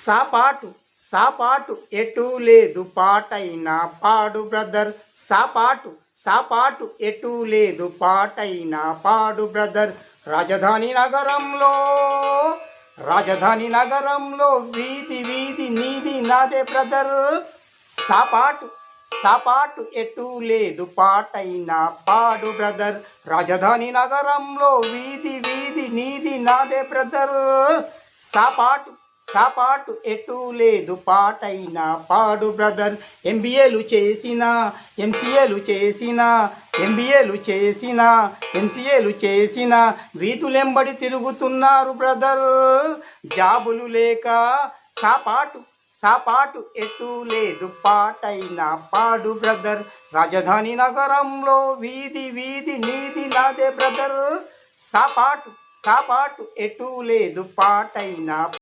సాపాటు సాపాటు ఎటు లేదు పాటైనా పాడు బ్రదర్. సాపాటు ఎటు లేదు పాటైనా పాడు బ్రదర్. రాజధాని నగరంలో వీధి వీధి నీది నాదే బ్రదర్. సాపాటు ఎటు లేదు పాటైనా పాడు బ్రదర్. రాజధాని నగరంలో వీధి వీధి నీది నాదే బ్రదర్. సాపాటు ఎటు లేదు పాటైనా పాడు బ్రదర్. ఎంబీఏలు చేసిన ఎంసీఏలు చేసిన వీధులెంబడి తిరుగుతున్నారు బ్రదర్. జాబులు లేక సాపాటు ఎటు లేదు పాటైనా పాడు బ్రదర్. రాజధాని నగరంలో వీధి వీధి నీది నాదే బ్రదర్. సాపాటు ఎటు లేదు పాటైనా